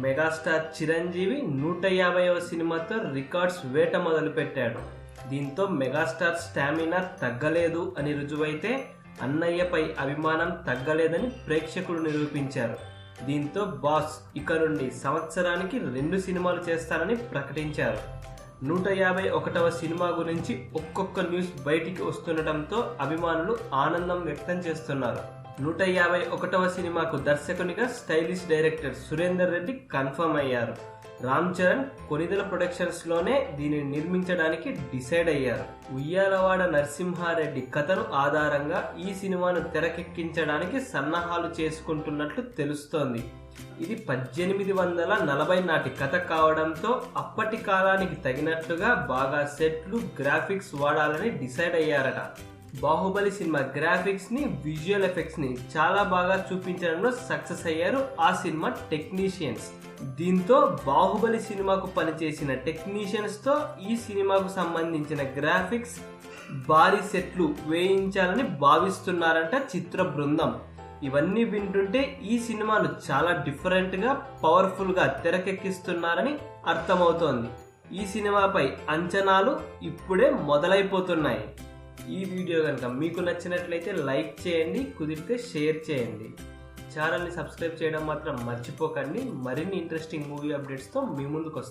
Megastar Chiranjeevi 150వ సినిమాతో records వేట మొదలుపెట్టాడు. దీంతో మెగాస్టార్ స్టామినా తగ్గలేదు అని రుజువైతే అన్నయ్యపై అభిమానం తగ్గలేదని ప్రేక్షకులు నిరూపించారు. దీంతో బాస్ ఇక నుండి సంవత్సరానికి 2 సినిమాలు చేస్తారని ప్రకటించారు. 151వ సినిమా గురించి ఒక్కొక్క న్యూస్ బయటికి వస్తుండటంతో అభిమానులు ఆనందం వ్యక్తం చేస్తున్నారు. 151వ సినిమాకు దర్శకునిగా stylish director Surender Reddy confirm అయ్యారు. రామ్ చరణ్ కొనిదెల ప్రొడక్షన్స్ లోనే దీనిని నిర్మించడానికి డిసైడ్ అయ్యారు. ఉయ్యాలవాడ నరసింహారెడ్డి కథను ఆధారంగా ఈ సినిమాను తెరకెక్కించడానికి సన్నాహాలు చేసుకుంటున్నట్లు తెలుస్తోంది. ఇది 1840 నాటి కథ కావడంతో అప్పటి కాలానికి తగినట్లుగా బాగా సెట్లు, గ్రాఫిక్స్ వాడాలని డిసైడ్ అయ్యారట. బాహుబలి సినిమా గ్రాఫిక్స్ ని, విజువల్ ఎఫెక్ట్స్ ని చాలా బాగా చూపించడంలో సక్సెస్ అయ్యారు ఆ సినిమా టెక్నీషియన్స్. దీంతో బాహుబలి సినిమాకు పనిచేసిన టెక్నీషియన్స్ తో ఈ సినిమాకు సంబంధించిన గ్రాఫిక్స్, భారీ సెట్లు వేయించాలని భావిస్తున్నారంట చిత్ర బృందం. ఇవన్నీ వింటుంటే ఈ సినిమాను చాలా డిఫరెంట్ గా, పవర్ఫుల్ గా తెరకెక్కిస్తున్నారని అర్థమవుతోంది. ఈ సినిమాపై అంచనాలు ఇప్పుడే మొదలైపోతున్నాయి. ఈ వీడియో కనుక మీకు నచ్చినట్లయితే లైక్ చేయండి, కుదిరితే షేర్ చేయండి. ఛానల్ని సబ్స్క్రైబ్ చేయడం మాత్రం మర్చిపోకండి. మరిన్ని ఇంట్రెస్టింగ్ మూవీ అప్డేట్స్తో మీ ముందుకు వస్తాను.